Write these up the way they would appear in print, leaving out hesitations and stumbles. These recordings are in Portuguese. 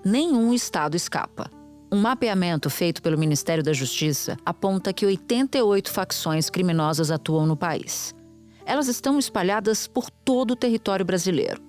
nenhum estado escapa. Um mapeamento feito pelo Ministério da Justiça aponta que 88 facções criminosas atuam no país. Elas estão espalhadas por todo o território brasileiro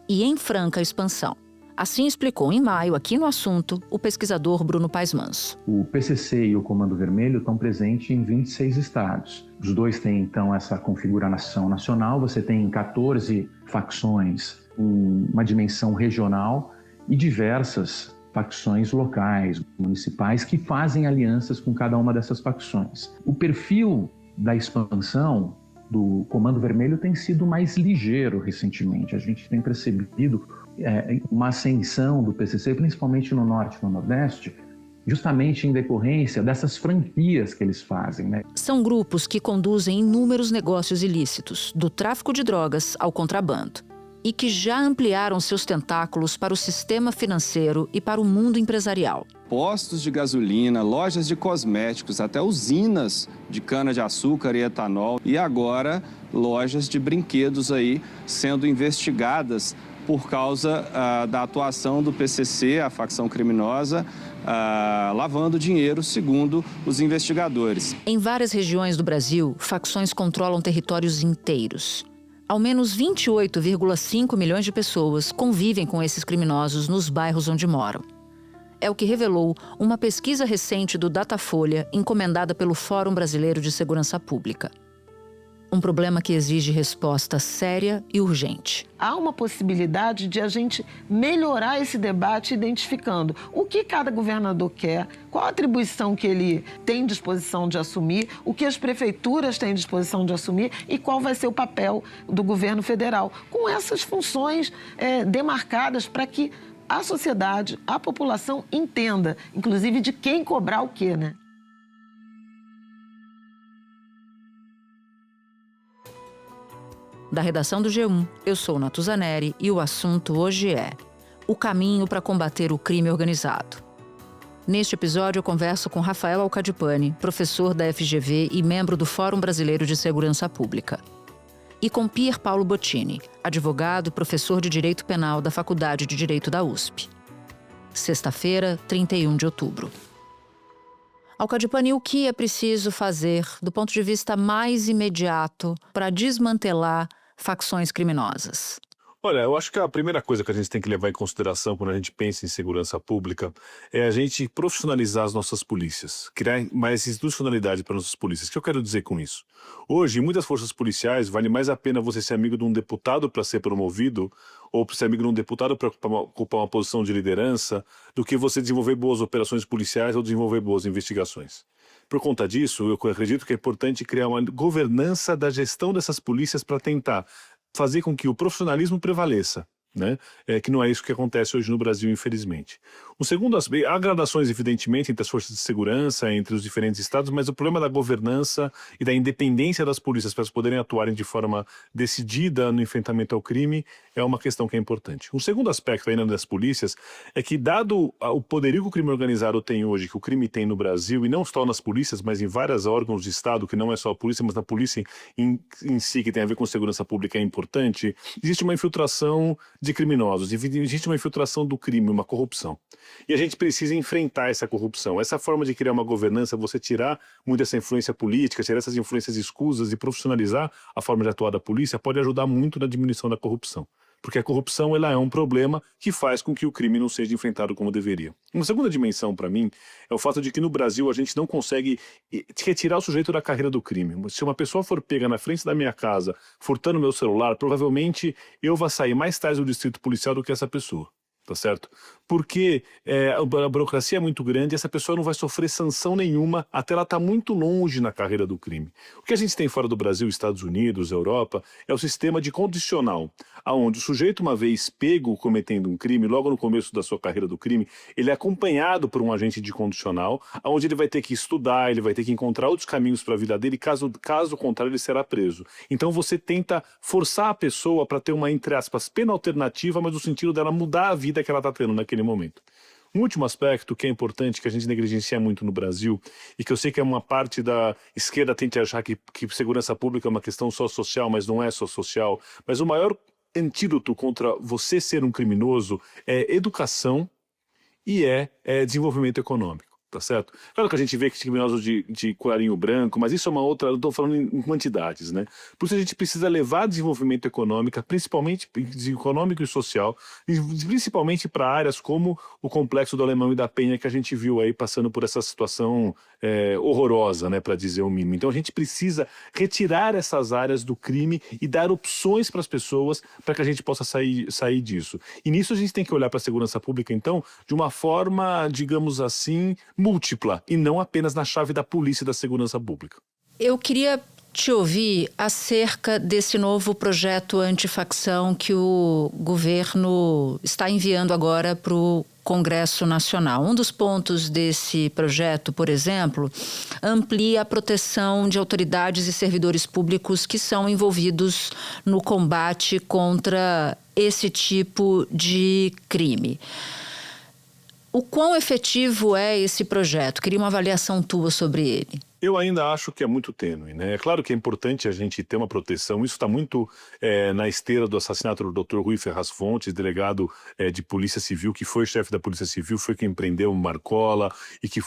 e em franca expansão. Assim explicou em maio, aqui no assunto, o pesquisador Bruno Paes Manso. O PCC e o Comando Vermelho estão presentes em 26 estados. Os dois têm, então, essa configuração nacional. Você tem 14 facções em uma dimensão regional e diversas facções locais, municipais, que fazem alianças com cada uma dessas facções. O perfil da expansão do Comando Vermelho tem sido mais ligeiro recentemente. A gente tem percebido uma ascensão do PCC, principalmente no Norte e no Nordeste, justamente em decorrência dessas franquias que eles fazem, né? São grupos que conduzem inúmeros negócios ilícitos, do tráfico de drogas ao contrabando, e que já ampliaram seus tentáculos para o sistema financeiro e para o mundo empresarial. Postos de gasolina, lojas de cosméticos, até usinas de cana-de-açúcar e etanol. E agora, lojas de brinquedos aí sendo investigadas por causa da atuação do PCC, a facção criminosa, lavando dinheiro, segundo os investigadores. Em várias regiões do Brasil, facções controlam territórios inteiros. Ao menos 28,5 milhões de pessoas convivem com esses criminosos nos bairros onde moram. É o que revelou uma pesquisa recente do Datafolha, encomendada pelo Fórum Brasileiro de Segurança Pública. Um problema que exige resposta séria e urgente. Há uma possibilidade de a gente melhorar esse debate identificando o que cada governador quer, qual a atribuição que ele tem disposição de assumir, o que as prefeituras têm disposição de assumir e qual vai ser o papel do governo federal, com essas funções demarcadas para que a sociedade, a população entenda, inclusive de quem cobrar o quê, né? Da redação do G1, eu sou Natuzaneri e o assunto hoje é o caminho para combater o crime organizado. Neste episódio eu converso com Rafael Alcadipani, professor da FGV e membro do Fórum Brasileiro de Segurança Pública. E com Pier Paulo Bottini, advogado e professor de Direito Penal da Faculdade de Direito da USP. Sexta-feira, 31 de outubro. Alcadipani, o que é preciso fazer, do ponto de vista mais imediato, para desmantelar facções criminosas? Olha, eu acho que a primeira coisa que a gente tem que levar em consideração quando a gente pensa em segurança pública é a gente profissionalizar as nossas polícias, criar mais institucionalidade para nossas polícias. O que eu quero dizer com isso? Hoje, em muitas forças policiais, vale mais a pena você ser amigo de um deputado para ser promovido ou ser amigo de um deputado para ocupar uma posição de liderança do que você desenvolver boas operações policiais ou desenvolver boas investigações. Por conta disso, eu acredito que é importante criar uma governança da gestão dessas polícias para tentar fazer com que o profissionalismo prevaleça, né? Que não é isso que acontece hoje no Brasil, infelizmente. O segundo aspecto, há gradações, evidentemente, entre as forças de segurança, entre os diferentes estados, mas o problema da governança e da independência das polícias para elas poderem atuarem de forma decidida no enfrentamento ao crime é uma questão que é importante. Um segundo aspecto ainda das polícias é que, dado o poderio que o crime organizado tem hoje, que o crime tem no Brasil, e não só nas polícias, mas em vários órgãos de Estado, que não é só a polícia, mas na polícia em si, que tem a ver com segurança pública, é importante, existe uma infiltração de criminosos, existe uma infiltração do crime, uma corrupção. E a gente precisa enfrentar essa corrupção. Essa forma de criar uma governança, você tirar muito essa influência política, tirar essas influências escusas e profissionalizar a forma de atuar da polícia, pode ajudar muito na diminuição da corrupção. Porque a corrupção, ela é um problema que faz com que o crime não seja enfrentado como deveria. Uma segunda dimensão, para mim, é o fato de que no Brasil a gente não consegue retirar o sujeito da carreira do crime. Se uma pessoa for pega na frente da minha casa, furtando meu celular, provavelmente eu vou sair mais tarde do distrito policial do que essa pessoa. Tá certo? Porque a burocracia é muito grande e essa pessoa não vai sofrer sanção nenhuma até ela estar muito longe na carreira do crime. O que a gente tem fora do Brasil, Estados Unidos, Europa, é o sistema de condicional, onde o sujeito, uma vez pego cometendo um crime, logo no começo da sua carreira do crime, ele é acompanhado por um agente de condicional, onde ele vai ter que estudar, ele vai ter que encontrar outros caminhos para a vida dele, caso contrário ele será preso. Então você tenta forçar a pessoa para ter uma, entre aspas, pena alternativa, mas no sentido dela mudar a vida que ela está tendo naquele momento. Um último aspecto que é importante, que a gente negligencia muito no Brasil, e que eu sei que é uma parte da esquerda tende a achar que segurança pública é uma questão só social, mas não é só social, mas o maior antídoto contra você ser um criminoso é educação e desenvolvimento econômico. Tá certo? Claro que a gente vê que criminosos de colarinho branco, mas isso é uma outra, eu estou falando em quantidades, né? Por isso a gente precisa levar desenvolvimento econômico, principalmente econômico e social, e principalmente para áreas como o Complexo do Alemão e da Penha, que a gente viu aí passando por essa situação horrorosa, né, para dizer o mínimo. Então a gente precisa retirar essas áreas do crime e dar opções para as pessoas para que a gente possa sair disso. E nisso a gente tem que olhar para a segurança pública, então, de uma forma, digamos assim, múltipla, e não apenas na chave da polícia e da segurança pública. Eu queria te ouvir acerca desse novo projeto antifacção que o governo está enviando agora para o Congresso Nacional. Um dos pontos desse projeto, por exemplo, amplia a proteção de autoridades e servidores públicos que são envolvidos no combate contra esse tipo de crime. O quão efetivo é esse projeto? Queria uma avaliação tua sobre ele. Eu ainda acho que é muito tênue, né? É claro que é importante a gente ter uma proteção. Isso está muito na esteira do assassinato do Dr. Rui Ferraz Fontes, delegado de Polícia Civil, que foi chefe da Polícia Civil, foi quem prendeu o Marcola e que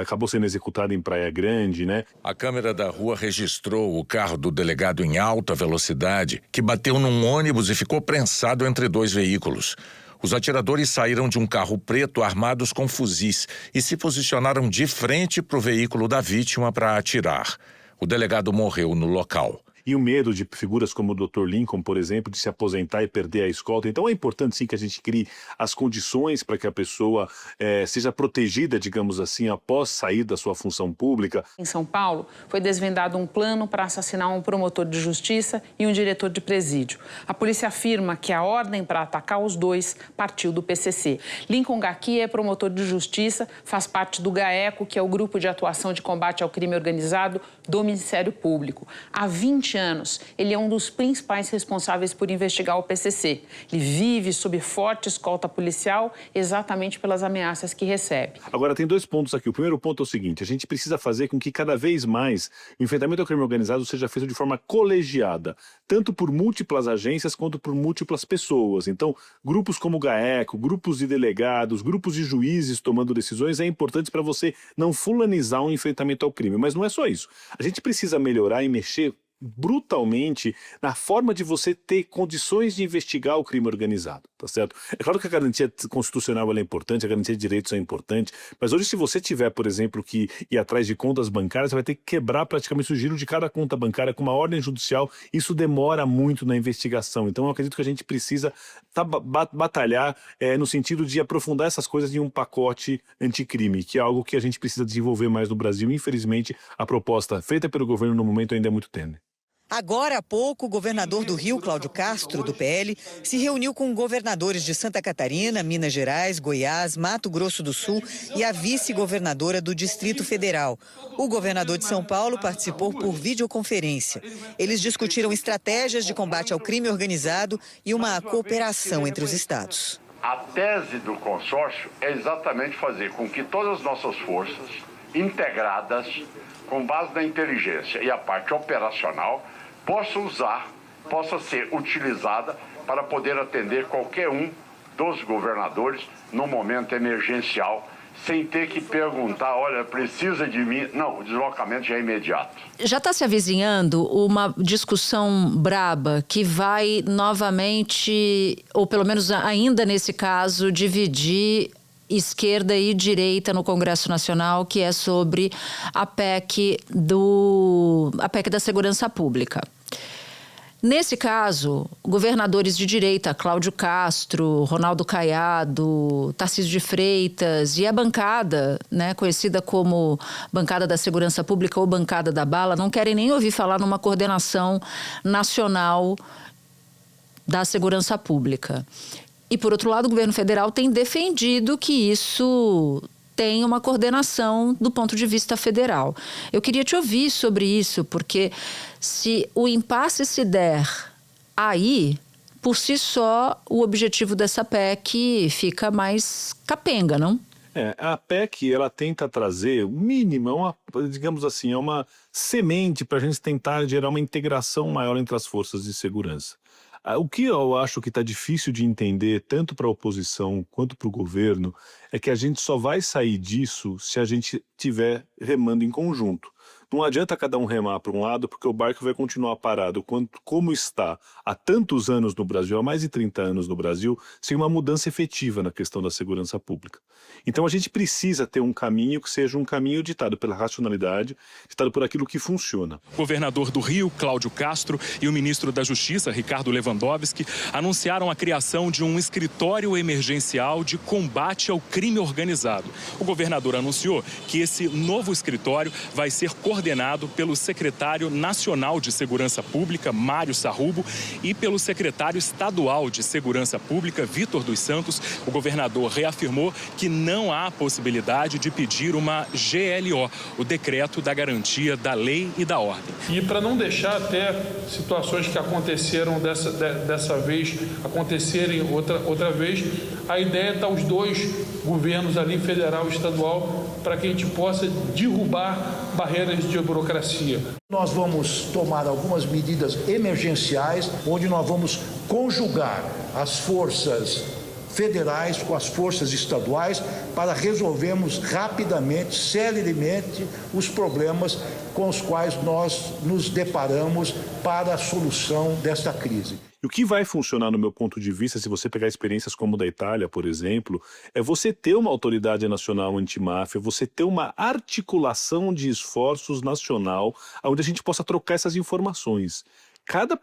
acabou sendo executado em Praia Grande, né? A câmera da rua registrou o carro do delegado em alta velocidade, que bateu num ônibus e ficou prensado entre dois veículos. Os atiradores saíram de um carro preto armados com fuzis e se posicionaram de frente para o veículo da vítima para atirar. O delegado morreu no local. E o medo de figuras como o Dr. Lincoln, por exemplo, de se aposentar e perder a escolta. Então é importante, sim, que a gente crie as condições para que a pessoa seja protegida, digamos assim, após sair da sua função pública. Em São Paulo, foi desvendado um plano para assassinar um promotor de justiça e um diretor de presídio. A polícia afirma que a ordem para atacar os dois partiu do PCC. Lincoln Gaki é promotor de justiça, faz parte do GAECO, que é o Grupo de Atuação de Combate ao Crime Organizado do Ministério Público. Há 20 anos, ele é um dos principais responsáveis por investigar o PCC. Ele vive sob forte escolta policial exatamente pelas ameaças que recebe. Agora, tem dois pontos aqui. O primeiro ponto é o seguinte: a gente precisa fazer com que cada vez mais o enfrentamento ao crime organizado seja feito de forma colegiada, tanto por múltiplas agências quanto por múltiplas pessoas. Então, grupos como o GAECO, grupos de delegados, grupos de juízes tomando decisões é importante para você não fulanizar um enfrentamento ao crime. Mas não é só isso. A gente precisa melhorar e mexer brutalmente na forma de você ter condições de investigar o crime organizado, tá certo? É claro que a garantia constitucional é importante, a garantia de direitos é importante, mas hoje se você tiver, por exemplo, que ir atrás de contas bancárias, você vai ter que quebrar praticamente o giro de cada conta bancária com uma ordem judicial. Isso demora muito na investigação. Então eu acredito que a gente precisa batalhar no sentido de aprofundar essas coisas em um pacote anticrime, que é algo que a gente precisa desenvolver mais no Brasil. Infelizmente, a proposta feita pelo governo no momento ainda é muito tênue. Agora há pouco, o governador do Rio, Cláudio Castro, do PL, se reuniu com governadores de Santa Catarina, Minas Gerais, Goiás, Mato Grosso do Sul e a vice-governadora do Distrito Federal. O governador de São Paulo participou por videoconferência. Eles discutiram estratégias de combate ao crime organizado e uma cooperação entre os estados. A tese do consórcio é exatamente fazer com que todas as nossas forças integradas, com base na inteligência e a parte operacional, possa ser utilizada para poder atender qualquer um dos governadores no momento emergencial, sem ter que perguntar, olha, precisa de mim. Não, o deslocamento já é imediato. Já está se avizinhando uma discussão braba que vai novamente, ou pelo menos ainda nesse caso, dividir esquerda e direita no Congresso Nacional, que é sobre a PEC da Segurança Pública. Nesse caso, governadores de direita, Cláudio Castro, Ronaldo Caiado, Tarcísio de Freitas e a bancada, né, conhecida como Bancada da Segurança Pública ou Bancada da Bala, não querem nem ouvir falar numa coordenação nacional da segurança pública. E, por outro lado, o governo federal tem defendido que isso tem uma coordenação do ponto de vista federal. Eu queria te ouvir sobre isso, porque se o impasse se der aí, por si só, o objetivo dessa PEC fica mais capenga, não? A PEC, ela tenta trazer o mínimo, digamos assim, uma semente para a gente tentar gerar uma integração maior entre as forças de segurança. O que eu acho que está difícil de entender, tanto para a oposição quanto para o governo, é que a gente só vai sair disso se a gente estiver remando em conjunto. Não adianta cada um remar para um lado, porque o barco vai continuar parado, como está há tantos anos no Brasil, há mais de 30 anos no Brasil, sem uma mudança efetiva na questão da segurança pública. Então a gente precisa ter um caminho que seja um caminho ditado pela racionalidade, ditado por aquilo que funciona. O governador do Rio, Cláudio Castro, e o ministro da Justiça, Ricardo Lewandowski, anunciaram a criação de um escritório emergencial de combate ao crime organizado. O governador anunciou que esse novo escritório vai ser coordenado pelo secretário nacional de Segurança Pública, Mário Sarrubo, e pelo secretário estadual de Segurança Pública, Vitor dos Santos. O governador reafirmou que não há possibilidade de pedir uma GLO, o Decreto da Garantia da Lei e da Ordem. E para não deixar até situações que aconteceram dessa vez acontecerem outra vez, a ideia é estar os dois governos ali, federal e estadual, para que a gente possa derrubar barreiras de burocracia. Nós vamos tomar algumas medidas emergenciais, onde nós vamos conjugar as forças federais com as forças estaduais para resolvermos rapidamente, celeremente, os problemas com os quais nós nos deparamos para a solução desta crise. E o que vai funcionar, no meu ponto de vista, se você pegar experiências como da Itália, por exemplo, é você ter uma autoridade nacional antimáfia, você ter uma articulação de esforços nacional, onde a gente possa trocar essas informações. Cada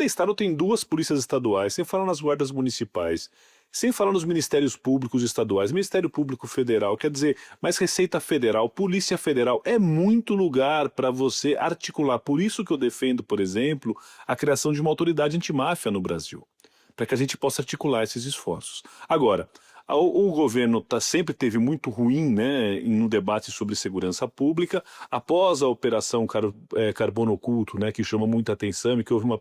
estado tem 2 polícias estaduais, sem falar nas guardas municipais, sem falar nos ministérios públicos estaduais, Ministério Público Federal, quer dizer, mais Receita Federal, Polícia Federal, é muito lugar para você articular. Por isso que eu defendo, por exemplo, a criação de uma autoridade antimáfia no Brasil, para que a gente possa articular esses esforços. Agora, o governo sempre teve muito ruim, né, no debate sobre segurança pública. Após a Operação Carbono Oculto, né, que chama muita atenção e que houve uma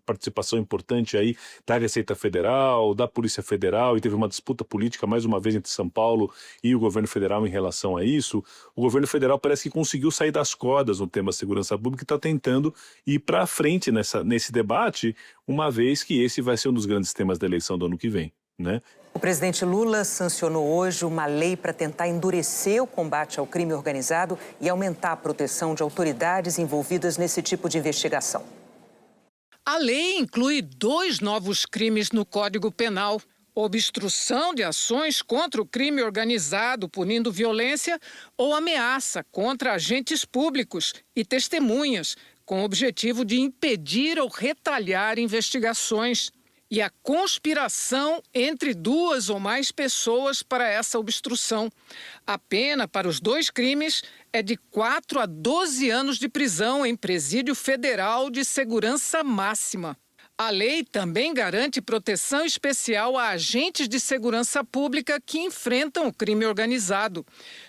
participação importante aí da Receita Federal, da Polícia Federal, e teve uma disputa política mais uma vez entre São Paulo e o governo federal em relação a isso, o governo federal parece que conseguiu sair das cordas no tema segurança pública e está tentando ir para frente nesse debate, uma vez que esse vai ser um dos grandes temas da eleição do ano que vem, né? O presidente Lula sancionou hoje uma lei para tentar endurecer o combate ao crime organizado e aumentar a proteção de autoridades envolvidas nesse tipo de investigação. A lei inclui 2 novos crimes no Código Penal: obstrução de ações contra o crime organizado, punindo violência, ou ameaça contra agentes públicos e testemunhas, com o objetivo de impedir ou retalhar investigações. E a conspiração entre 2 ou mais pessoas para essa obstrução. A pena para os 2 crimes é de 4 a 12 anos de prisão em presídio federal de segurança máxima. A lei também garante proteção especial a agentes de segurança pública que enfrentam o crime organizado.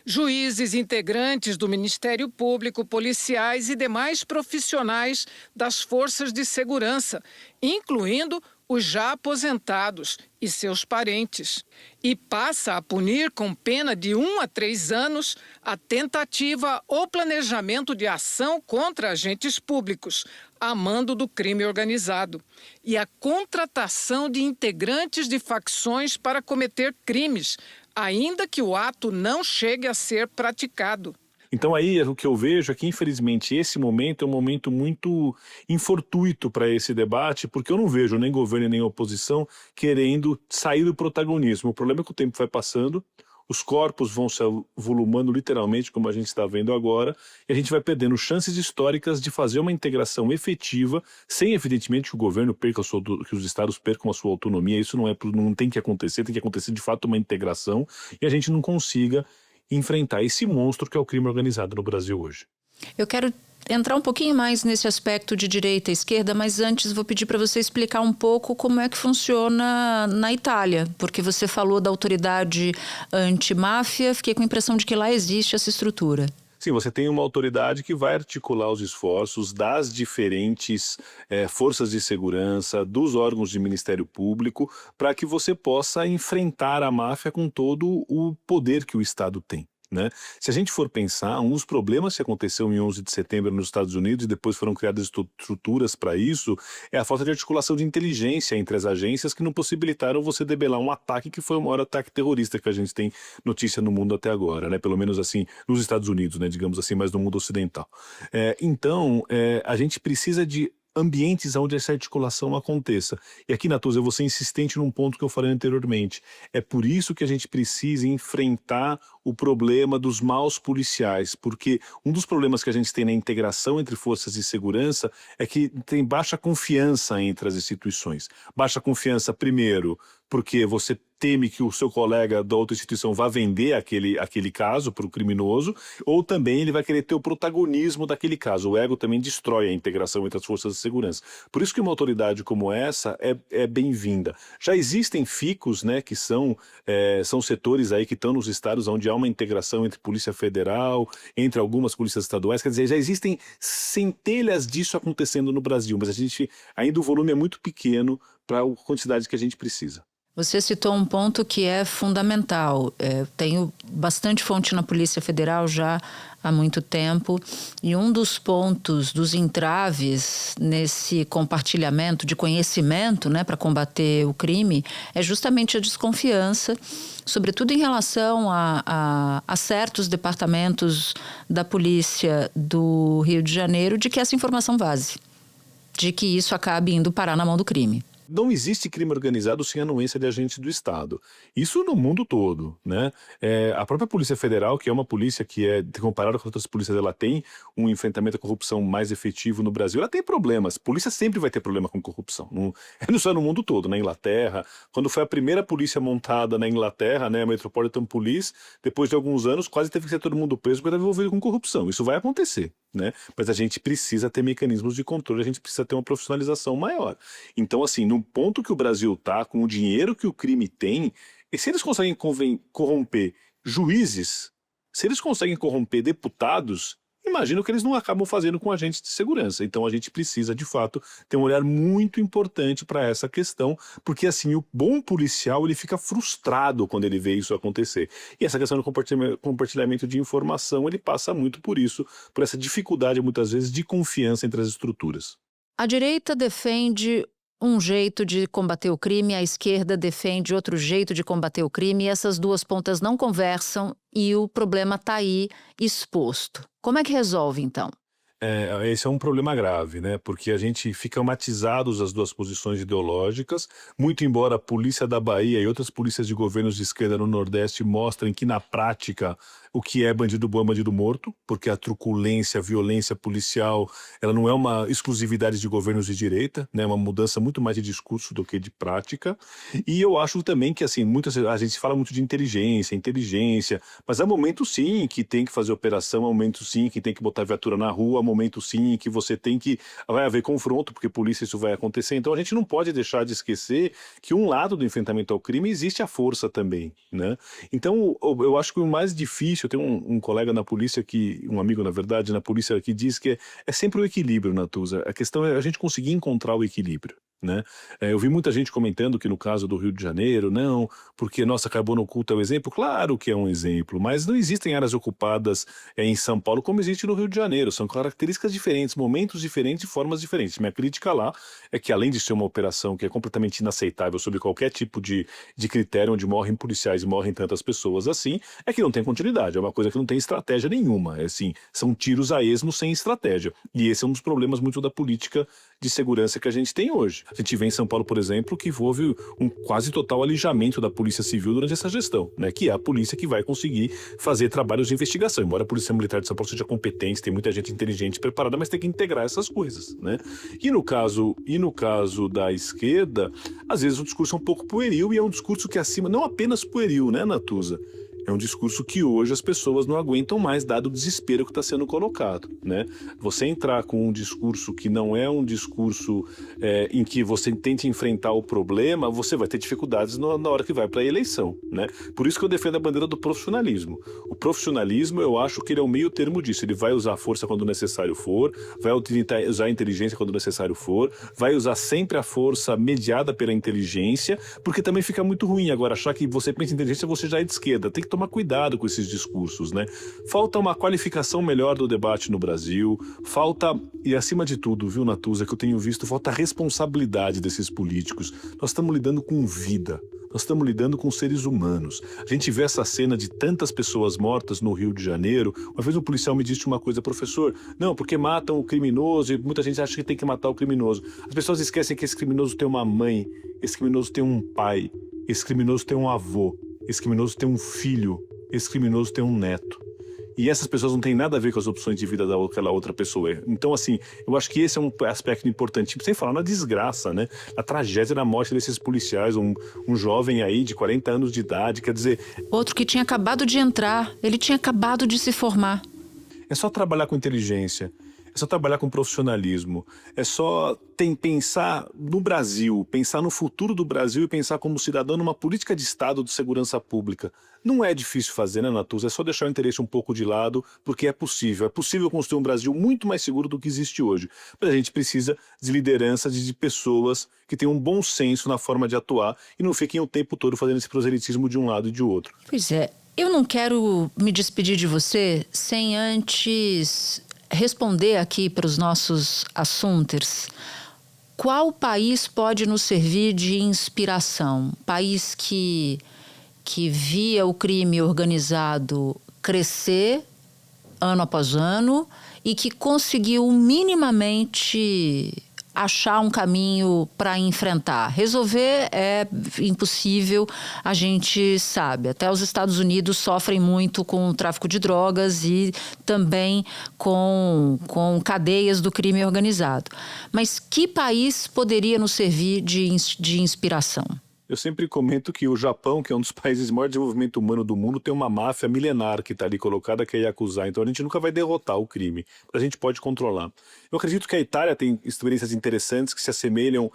Juízes integrantes do Ministério Público, policiais e demais profissionais das forças de segurança, incluindo os já aposentados e seus parentes. E passa a punir com pena de 1 a 3 anos a tentativa ou planejamento de ação contra agentes públicos, a mando do crime organizado, e a contratação de integrantes de facções para cometer crimes, ainda que o ato não chegue a ser praticado. Então aí o que eu vejo é que, infelizmente, esse momento é um momento muito infortuito para esse debate, porque eu não vejo nem governo nem oposição querendo sair do protagonismo. O problema é que o tempo vai passando, os corpos vão se avolumando literalmente, como a gente está vendo agora, e a gente vai perdendo chances históricas de fazer uma integração efetiva, sem, evidentemente, que o governo perca que os estados percam a sua autonomia. Isso não tem que acontecer, tem que acontecer de fato uma integração, e a gente não consiga enfrentar esse monstro que é o crime organizado no Brasil hoje. Eu quero entrar um pouquinho mais nesse aspecto de direita e esquerda, mas antes vou pedir para você explicar um pouco como é que funciona na Itália, porque você falou da autoridade antimáfia, fiquei com a impressão de que lá existe essa estrutura. Sim, você tem uma autoridade que vai articular os esforços das diferentes forças de segurança, dos órgãos de Ministério Público, para que você possa enfrentar a máfia com todo o poder que o Estado tem. né? Se a gente for pensar, um dos problemas que aconteceu em 11 de setembro nos Estados Unidos e depois foram criadas estruturas para isso, é a falta de articulação de inteligência entre as agências que não possibilitaram você debelar um ataque que foi o maior ataque terrorista que a gente tem notícia no mundo até agora, né? Pelo menos assim, nos Estados Unidos, né? Digamos assim, mas no mundo ocidental. Então, a gente precisa de ambientes onde essa articulação aconteça. E aqui, Natuza, eu vou ser insistente num ponto que eu falei anteriormente. É por isso que a gente precisa enfrentar o problema dos maus policiais, porque um dos problemas que a gente tem na integração entre forças de segurança é que tem baixa confiança entre as instituições. Baixa confiança, primeiro, porque você teme que o seu colega da outra instituição vá vender aquele caso para o criminoso, ou também ele vai querer ter o protagonismo daquele caso. O ego também destrói a integração entre as forças de segurança. Por isso que uma autoridade como essa é bem-vinda. Já existem FICOS, né, que são setores aí que estão nos estados onde há uma integração entre Polícia Federal, entre algumas polícias estaduais, quer dizer, já existem centelhas disso acontecendo no Brasil, mas ainda o volume é muito pequeno para a quantidade que a gente precisa. Você citou um ponto que é fundamental. Tenho bastante fonte na Polícia Federal já há muito tempo e um dos pontos, dos entraves nesse compartilhamento de conhecimento, né, para combater o crime é justamente a desconfiança, sobretudo em relação a certos departamentos da Polícia do Rio de Janeiro, de que essa informação vaze, de que isso acabe indo parar na mão do crime. Não existe crime organizado sem anuência de agentes do Estado. Isso no mundo todo, né? A própria Polícia Federal, que é uma polícia que comparada com outras polícias, ela tem um enfrentamento à corrupção mais efetivo no Brasil. Ela tem problemas. Polícia sempre vai ter problema com corrupção. Não só no mundo todo. Na Inglaterra, quando foi a primeira polícia montada na Inglaterra, né, a Metropolitan Police, depois de alguns anos, quase teve que ser todo mundo preso porque estava envolvido com corrupção. Isso vai acontecer, né? Mas a gente precisa ter mecanismos de controle, a gente precisa ter uma profissionalização maior. Então, assim, no ponto que o Brasil está, com o dinheiro que o crime tem, e se eles conseguem corromper juízes, se eles conseguem corromper deputados, imagino que eles não acabam fazendo com agentes de segurança. Então a gente precisa, de fato, ter um olhar muito importante para essa questão, porque assim, o bom policial ele fica frustrado quando ele vê isso acontecer. E essa questão do compartilhamento de informação, ele passa muito por isso, por essa dificuldade, muitas vezes, de confiança entre as estruturas. A direita defende um jeito de combater o crime, a esquerda defende outro jeito de combater o crime, e essas duas pontas não conversam e o problema está aí exposto. Como é que resolve, então? Esse é um problema grave, né? Porque a gente fica matizados as duas posições ideológicas, muito embora a polícia da Bahia e outras polícias de governos de esquerda no Nordeste mostrem que, na prática, o que é bandido bom é bandido morto, porque a truculência, a violência policial, ela não é uma exclusividade de governos de direita, né? É uma mudança muito mais de discurso do que de prática. E eu acho também que, assim, a gente fala muito de inteligência, mas há momentos sim que tem que fazer operação, há momentos sim que tem que botar viatura na rua, há momento sim que você vai haver confronto, porque polícia isso vai acontecer. Então a gente não pode deixar de esquecer que um lado do enfrentamento ao crime existe a força também, né? Então eu acho que o mais difícil, eu tenho um colega na polícia, um amigo na verdade, na polícia, que diz que é sempre o equilíbrio, Natuza. A questão é a gente conseguir encontrar o equilíbrio, né? Eu vi muita gente comentando que no caso do Rio de Janeiro, não, porque nossa, Carbono Oculto é um exemplo. Claro que é um exemplo, mas não existem áreas ocupadas em São Paulo como existe no Rio de Janeiro. São características diferentes, momentos diferentes e formas diferentes. Minha crítica lá é que, além de ser uma operação que é completamente inaceitável sob qualquer tipo de critério, onde morrem policiais e morrem tantas pessoas assim, é que não tem continuidade, é uma coisa que não tem estratégia nenhuma. Assim, são tiros a esmo sem estratégia. E esse é um dos problemas muito da política de segurança que a gente tem hoje. A gente vê em São Paulo, por exemplo, que houve um quase total alijamento da Polícia Civil durante essa gestão, né? Que é a polícia que vai conseguir fazer trabalhos de investigação. Embora a Polícia Militar de São Paulo seja competente, tem muita gente inteligente preparada, mas tem que integrar essas coisas, né? E no caso da esquerda, às vezes o discurso é um pouco pueril, e é um discurso que acima, não apenas pueril, né, Natuza? É um discurso que hoje as pessoas não aguentam mais, dado o desespero que está sendo colocado, né? Você entrar com um discurso que não é um discurso em que você tente enfrentar o problema, você vai ter dificuldades na hora que vai para a eleição, né? Por isso que eu defendo a bandeira do profissionalismo. O profissionalismo, eu acho que ele é um meio termo disso. Ele vai usar a força quando necessário for, vai usar a inteligência quando necessário for, vai usar sempre a força mediada pela inteligência, porque também fica muito ruim agora achar que você pensa em inteligência, você já é de esquerda. Tem que tomar tomar cuidado com esses discursos, né? Falta uma qualificação melhor do debate no Brasil, falta, e acima de tudo, viu, Natuza, que eu tenho visto, falta responsabilidade desses políticos. Nós estamos lidando com vida. Nós estamos lidando com seres humanos. A gente vê essa cena de tantas pessoas mortas no Rio de Janeiro. Uma vez um policial me disse uma coisa: professor, não, porque matam o criminoso e muita gente acha que tem que matar o criminoso. As pessoas esquecem que esse criminoso tem uma mãe, esse criminoso tem um pai, esse criminoso tem um avô, esse criminoso tem um filho, esse criminoso tem um neto. E essas pessoas não têm nada a ver com as opções de vida daquela outra pessoa. Então, assim, eu acho que esse é um aspecto importante, sem falar na desgraça, né? A tragédia da morte desses policiais, um jovem aí de 40 anos de idade, quer dizer... Outro que tinha acabado de entrar, ele tinha acabado de se formar. É só trabalhar com inteligência, é só trabalhar com profissionalismo, é só pensar no Brasil, pensar no futuro do Brasil e pensar como cidadão numa política de Estado de segurança pública. Não é difícil fazer, né, Natuza? É só deixar o interesse um pouco de lado, porque é possível. É possível construir um Brasil muito mais seguro do que existe hoje. Mas a gente precisa de liderança, de pessoas que tenham um bom senso na forma de atuar e não fiquem o tempo todo fazendo esse proselitismo de um lado e de outro. Pois é, eu não quero me despedir de você sem antes responder aqui para os nossos assuntos. Qual país pode nos servir de inspiração? País que via o crime organizado crescer ano após ano e que conseguiu minimamente achar um caminho para enfrentar. Resolver é impossível, a gente sabe. Até os Estados Unidos sofrem muito com o tráfico de drogas e também com cadeias do crime organizado. Mas que país poderia nos servir de inspiração? Eu sempre comento que o Japão, que é um dos países de maior desenvolvimento humano do mundo, tem uma máfia milenar que está ali colocada, que é Yakuza. Então a gente nunca vai derrotar o crime, mas a gente pode controlar. Eu acredito que a Itália tem experiências interessantes que se assemelham,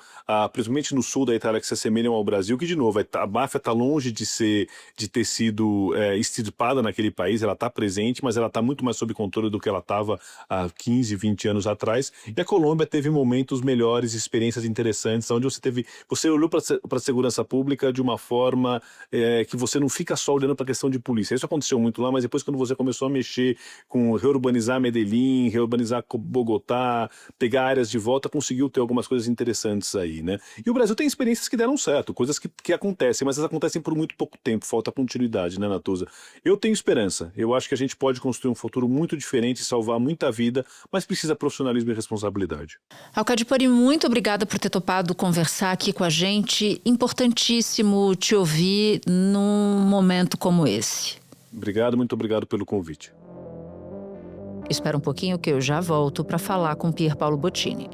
principalmente no sul da Itália, que se assemelham ao Brasil, que, de novo, a máfia está longe de ter sido extirpada naquele país, ela está presente, mas ela está muito mais sob controle do que ela estava há 15, 20 anos atrás. E a Colômbia teve momentos melhores, experiências interessantes, onde você olhou para a segurança pública de uma forma que você não fica só olhando para a questão de polícia. Isso aconteceu muito lá, mas depois quando você começou a mexer com reurbanizar Medellín, reurbanizar Bogotá, pegar áreas de volta, conseguiu ter algumas coisas interessantes aí, né? E o Brasil tem experiências que deram certo, coisas que acontecem, mas elas acontecem por muito pouco tempo, falta continuidade, né, Natuza? Eu tenho esperança, eu acho que a gente pode construir um futuro muito diferente e salvar muita vida, mas precisa profissionalismo e responsabilidade. Alcade Pori, muito obrigada por ter topado conversar aqui com a gente. Importantíssimo te ouvir num momento como esse. Obrigado, muito obrigado pelo convite. Espera um pouquinho que eu já volto para falar com Pier Paolo Bottini.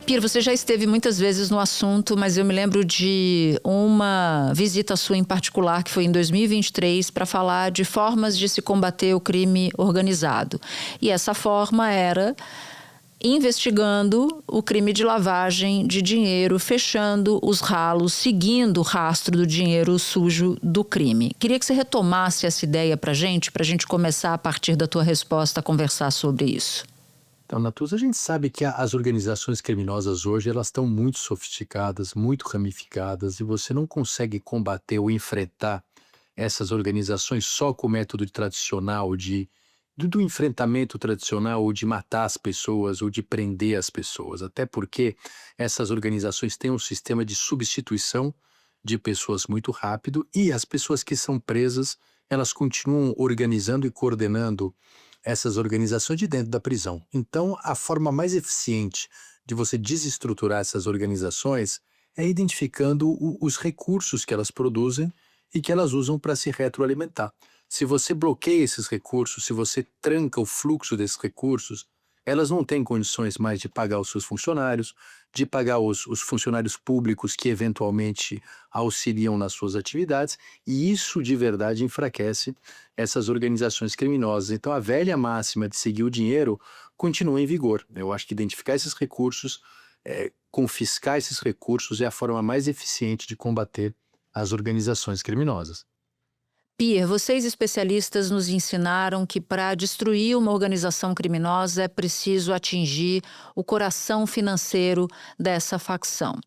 Pier, você já esteve muitas vezes no assunto, mas eu me lembro de uma visita sua em particular, que foi em 2023, para falar de formas de se combater o crime organizado. E essa forma era investigando o crime de lavagem de dinheiro, fechando os ralos, seguindo o rastro do dinheiro sujo do crime. Queria que você retomasse essa ideia para a gente começar, a partir da tua resposta, a conversar sobre isso. Então, Natuza, a gente sabe que as organizações criminosas hoje, elas estão muito sofisticadas, muito ramificadas, e você não consegue combater ou enfrentar essas organizações só com o método tradicional do enfrentamento tradicional, ou de matar as pessoas, ou de prender as pessoas. Até porque essas organizações têm um sistema de substituição de pessoas muito rápido, e as pessoas que são presas, elas continuam organizando e coordenando essas organizações de dentro da prisão. Então, a forma mais eficiente de você desestruturar essas organizações é identificando os recursos que elas produzem e que elas usam para se retroalimentar. Se você bloqueia esses recursos, se você tranca o fluxo desses recursos, elas não têm condições mais de pagar os seus funcionários, de pagar os funcionários públicos que eventualmente auxiliam nas suas atividades, e isso de verdade enfraquece essas organizações criminosas. Então a velha máxima de seguir o dinheiro continua em vigor. Eu acho que identificar esses recursos, confiscar esses recursos é a forma mais eficiente de combater as organizações criminosas. Pierre, vocês especialistas nos ensinaram que para destruir uma organização criminosa é preciso atingir o coração financeiro dessa facção.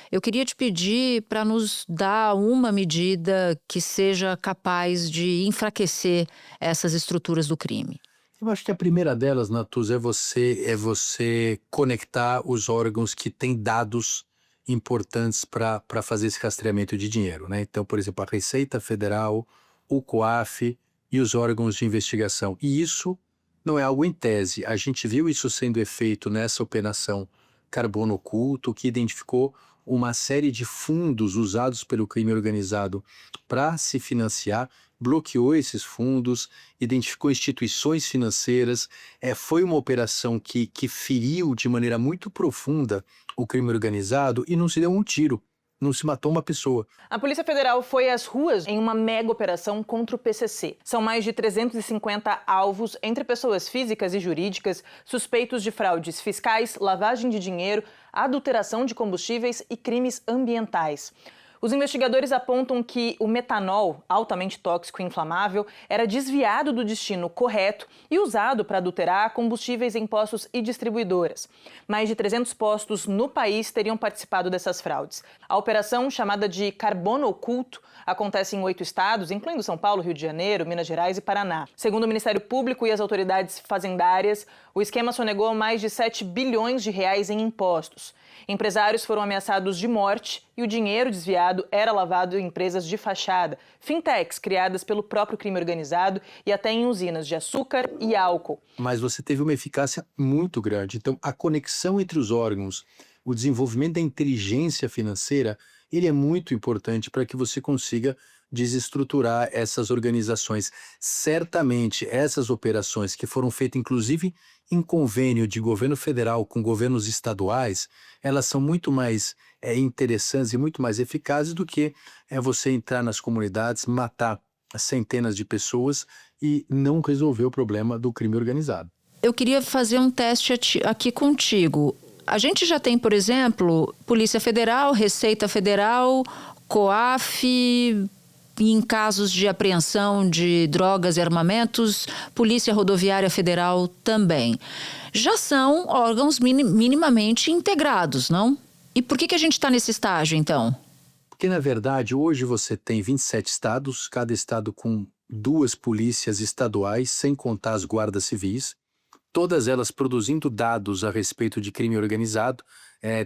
Eu queria te pedir para nos dar uma medida que seja capaz de enfraquecer essas estruturas do crime. Eu acho que a primeira delas, Natuz, é você conectar os órgãos que têm dados importantes para fazer esse rastreamento de dinheiro, né? Então, por exemplo, a Receita Federal, o COAF e os órgãos de investigação. E isso não é algo em tese. A gente viu isso sendo feito nessa operação Carbono Oculto, que identificou uma série de fundos usados pelo crime organizado para se financiar, bloqueou esses fundos, identificou instituições financeiras. Foi uma operação que feriu de maneira muito profunda o crime organizado e não se deu um tiro. Não se matou uma pessoa. A Polícia Federal foi às ruas em uma mega operação contra o PCC. São mais de 350 alvos entre pessoas físicas e jurídicas, suspeitos de fraudes fiscais, lavagem de dinheiro, adulteração de combustíveis e crimes ambientais. Os investigadores apontam que o metanol, altamente tóxico e inflamável, era desviado do destino correto e usado para adulterar combustíveis em postos e distribuidoras. Mais de 300 postos no país teriam participado dessas fraudes. A operação, chamada de Carbono Oculto, acontece em 8 estados, incluindo São Paulo, Rio de Janeiro, Minas Gerais e Paraná. Segundo o Ministério Público e as autoridades fazendárias, o esquema sonegou mais de 7 bilhões de reais em impostos. Empresários foram ameaçados de morte e o dinheiro desviado era lavado em empresas de fachada, fintechs criadas pelo próprio crime organizado e até em usinas de açúcar e álcool. Mas você teve uma eficácia muito grande. Então, a conexão entre os órgãos, o desenvolvimento da inteligência financeira, ele é muito importante para que você consiga desestruturar essas organizações. Certamente, essas operações que foram feitas, inclusive, em convênio de governo federal com governos estaduais, elas são muito mais interessantes e muito mais eficazes do que você entrar nas comunidades, matar centenas de pessoas e não resolver o problema do crime organizado. Eu queria fazer um teste aqui contigo. A gente já tem, por exemplo, Polícia Federal, Receita Federal, COAF, e em casos de apreensão de drogas e armamentos, Polícia Rodoviária Federal também. Já são órgãos minimamente integrados, não? E por que a gente está nesse estágio, então? Porque, na verdade, hoje você tem 27 estados, cada estado com 2 polícias estaduais, sem contar as guardas civis, todas elas produzindo dados a respeito de crime organizado,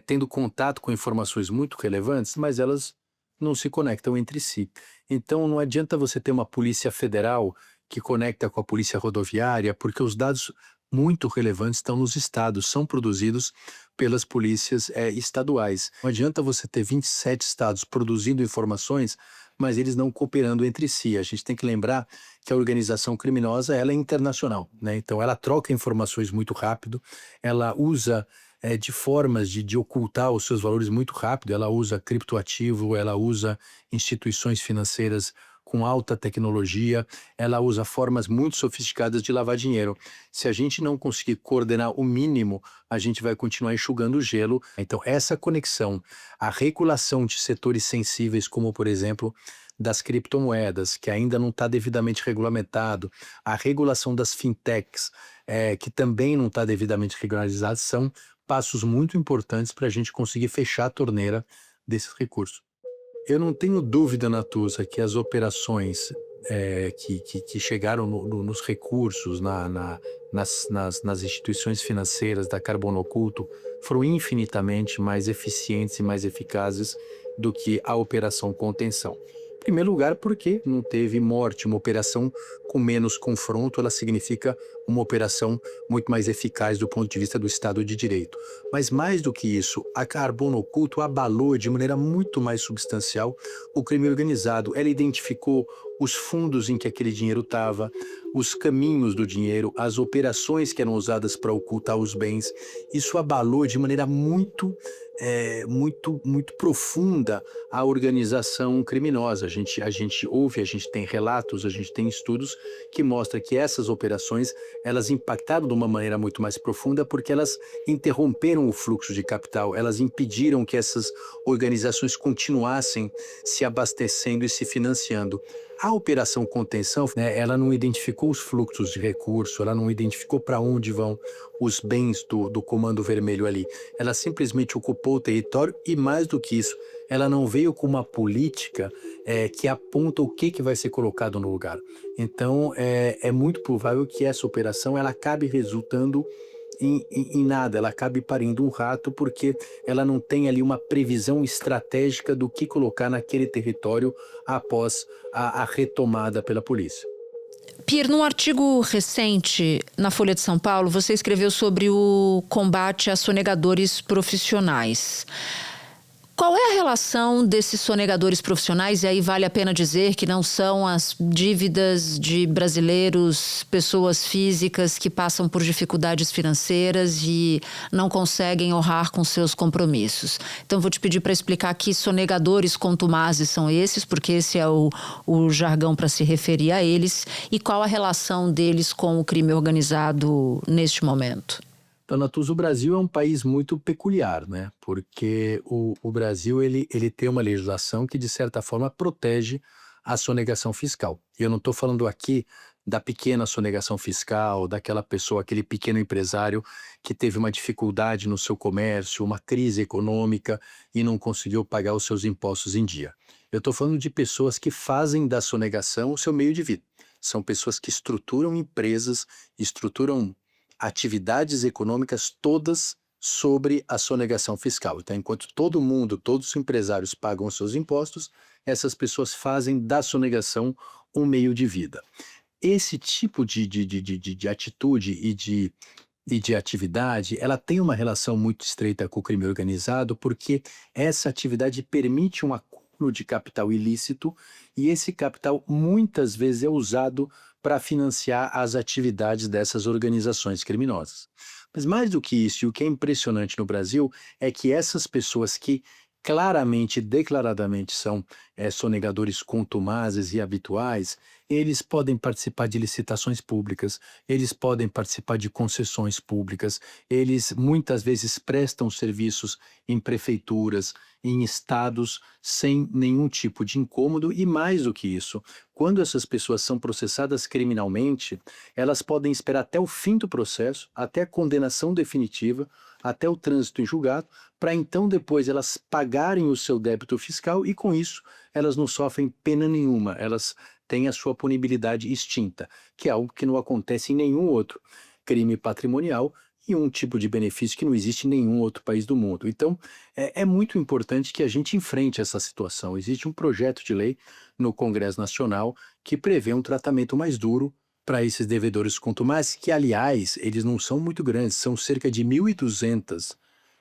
tendo contato com informações muito relevantes, mas elas não se conectam entre si. Então, não adianta você ter uma polícia federal que conecta com a polícia rodoviária, porque os dados muito relevantes estão nos estados, são produzidos pelas polícias estaduais. Não adianta você ter 27 estados produzindo informações, mas eles não cooperando entre si. A gente tem que lembrar que a organização criminosa ela é internacional, né? Então, ela troca informações muito rápido, ela usa de formas de ocultar os seus valores muito rápido, ela usa criptoativo, ela usa instituições financeiras com alta tecnologia, ela usa formas muito sofisticadas de lavar dinheiro. Se a gente não conseguir coordenar o mínimo, a gente vai continuar enxugando o gelo. Então, essa conexão, a regulação de setores sensíveis, como, por exemplo, das criptomoedas, que ainda não está devidamente regulamentado, a regulação das fintechs, que também não está devidamente regularizada, são passos muito importantes para a gente conseguir fechar a torneira desses recursos. Eu não tenho dúvida, Natuza, que as operações que chegaram nos recursos, nas instituições financeiras da Carbono Oculto, foram infinitamente mais eficientes e mais eficazes do que a operação contenção. Em primeiro lugar, porque não teve morte. Uma operação com menos confronto, ela significa uma operação muito mais eficaz do ponto de vista do Estado de Direito. Mas mais do que isso, a Carbono Oculto abalou de maneira muito mais substancial o crime organizado. Ela identificou os fundos em que aquele dinheiro estava, os caminhos do dinheiro, as operações que eram usadas para ocultar os bens. Isso abalou de maneira muito profunda a organização criminosa. A gente ouve, a gente tem relatos, a gente tem estudos que mostram que essas operações elas impactaram de uma maneira muito mais profunda porque elas interromperam o fluxo de capital, elas impediram que essas organizações continuassem se abastecendo e se financiando. A operação contenção, né, ela não identificou os fluxos de recurso, ela não identificou para onde vão os bens do Comando Vermelho ali. Ela simplesmente ocupou o território e, mais do que isso, ela não veio com uma política que aponta o que vai ser colocado no lugar. Então, é muito provável que essa operação ela acabe resultando em nada, ela acabe parindo um rato porque ela não tem ali uma previsão estratégica do que colocar naquele território após a retomada pela polícia. Pierre, num artigo recente na Folha de São Paulo, você escreveu sobre o combate a sonegadores profissionais. Qual é a relação desses sonegadores profissionais? E aí vale a pena dizer que não são as dívidas de brasileiros, pessoas físicas que passam por dificuldades financeiras e não conseguem honrar com seus compromissos. Então vou te pedir para explicar que sonegadores contumazes são esses, porque esse é o jargão para se referir a eles, e qual a relação deles com o crime organizado neste momento. Então, Natuza, o Brasil é um país muito peculiar, né? Porque o Brasil ele tem uma legislação que, de certa forma, protege a sonegação fiscal. E eu não estou falando aqui da pequena sonegação fiscal, daquela pessoa, aquele pequeno empresário que teve uma dificuldade no seu comércio, uma crise econômica e não conseguiu pagar os seus impostos em dia. Eu estou falando de pessoas que fazem da sonegação o seu meio de vida. São pessoas que estruturam empresas, estruturam atividades econômicas todas sobre a sonegação fiscal. Então, enquanto todos os empresários pagam os seus impostos, essas pessoas fazem da sonegação um meio de vida. Esse tipo de atitude e de atividade, ela tem uma relação muito estreita com o crime organizado, porque essa atividade permite um acúmulo de capital ilícito e esse capital muitas vezes é usado para financiar as atividades dessas organizações criminosas. Mas mais do que isso, e o que é impressionante no Brasil, é que essas pessoas que claramente, declaradamente são sonegadores contumazes e habituais, eles podem participar de licitações públicas, eles podem participar de concessões públicas, eles muitas vezes prestam serviços em prefeituras, em estados, sem nenhum tipo de incômodo e mais do que isso, quando essas pessoas são processadas criminalmente, elas podem esperar até o fim do processo, até a condenação definitiva, até o trânsito em julgado, para então depois elas pagarem o seu débito fiscal e com isso elas não sofrem pena nenhuma, elas têm a sua punibilidade extinta, que é algo que não acontece em nenhum outro crime patrimonial e um tipo de benefício que não existe em nenhum outro país do mundo. Então, é muito importante que a gente enfrente essa situação. Existe um projeto de lei no Congresso Nacional que prevê um tratamento mais duro para esses devedores contumazes, que, aliás, eles não são muito grandes, são cerca de 1.200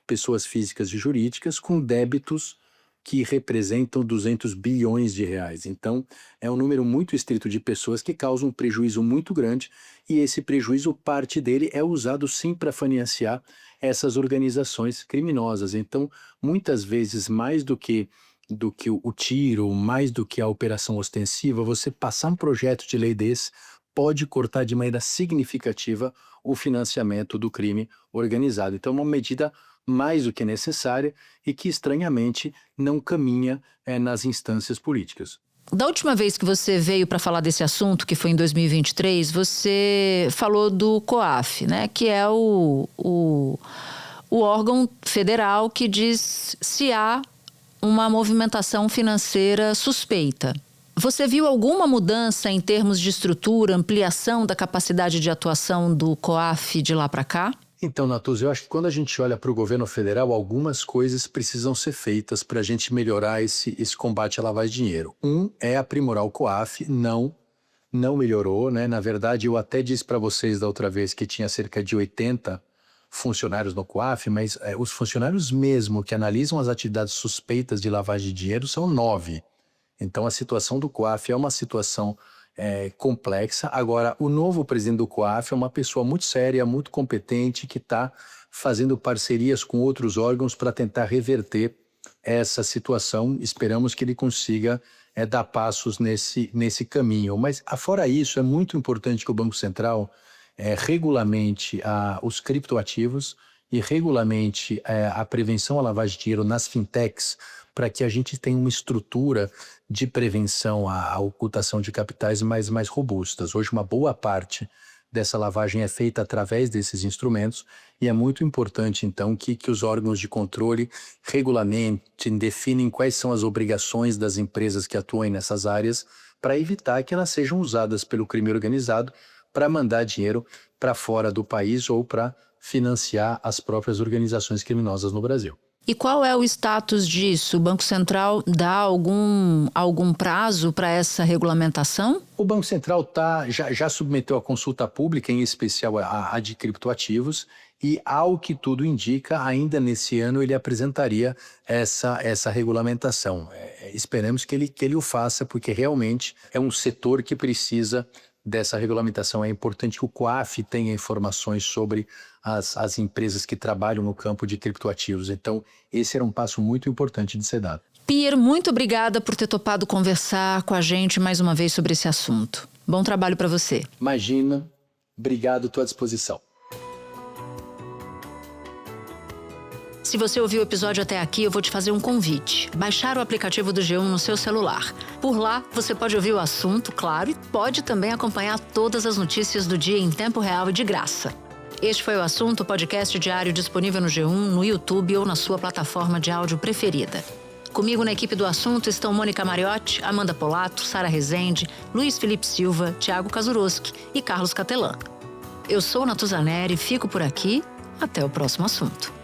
pessoas físicas e jurídicas com débitos que representam 200 bilhões de reais. Então, é um número muito estrito de pessoas que causam um prejuízo muito grande e esse prejuízo, parte dele, é usado sim para financiar essas organizações criminosas. Então, muitas vezes, mais do que o tiro, mais do que a operação ostensiva, você passar um projeto de lei desse pode cortar de maneira significativa o financiamento do crime organizado. Então, é uma medida mais do que necessária e que, estranhamente, não caminha nas instâncias políticas. Da última vez que você veio para falar desse assunto, que foi em 2023, você falou do COAF, né, que é o órgão federal que diz se há uma movimentação financeira suspeita. Você viu alguma mudança em termos de estrutura, ampliação da capacidade de atuação do COAF de lá para cá? Então, Natuza, eu acho que quando a gente olha para o governo federal, algumas coisas precisam ser feitas para a gente melhorar esse combate à lavagem de dinheiro. Um é aprimorar o COAF, não melhorou, né? Na verdade, eu até disse para vocês da outra vez que tinha cerca de 80 funcionários no COAF, mas os funcionários mesmo que analisam as atividades suspeitas de lavagem de dinheiro são 9. Então, a situação do COAF é uma situação complexa. Agora, o novo presidente do COAF é uma pessoa muito séria, muito competente, que está fazendo parcerias com outros órgãos para tentar reverter essa situação. Esperamos que ele consiga dar passos nesse caminho. Mas, fora isso, é muito importante que o Banco Central regulamente os criptoativos e regulamente a prevenção à lavagem de dinheiro nas fintechs, para que a gente tenha uma estrutura de prevenção à ocultação de capitais mais robustas. Hoje, uma boa parte dessa lavagem é feita através desses instrumentos e é muito importante, então, que os órgãos de controle regulamentem, definem quais são as obrigações das empresas que atuam nessas áreas para evitar que elas sejam usadas pelo crime organizado para mandar dinheiro para fora do país ou para financiar as próprias organizações criminosas no Brasil. E qual é o status disso? O Banco Central dá algum prazo para essa regulamentação? O Banco Central já submeteu a consulta pública, em especial a de criptoativos, e, ao que tudo indica, ainda nesse ano ele apresentaria essa regulamentação. Esperamos que ele o faça, porque realmente é um setor que precisa dessa regulamentação. É importante que o COAF tenha informações sobre as empresas que trabalham no campo de criptoativos. Então, esse era um passo muito importante de ser dado. Pierre, muito obrigada por ter topado conversar com a gente mais uma vez sobre esse assunto. Bom trabalho para você. Imagina. Obrigado, estou à disposição. Se você ouviu o episódio até aqui, eu vou te fazer um convite. Baixar o aplicativo do G1 no seu celular. Por lá, você pode ouvir o assunto, claro, e pode também acompanhar todas as notícias do dia em tempo real e de graça. Este foi o Assunto, podcast diário disponível no G1, no YouTube ou na sua plataforma de áudio preferida. Comigo na equipe do Assunto estão Mônica Mariotti, Amanda Polato, Sara Rezende, Luiz Felipe Silva, Thiago Kazuroski e Carlos Catelan. Eu sou Natuzaneri, fico por aqui. Até o próximo assunto.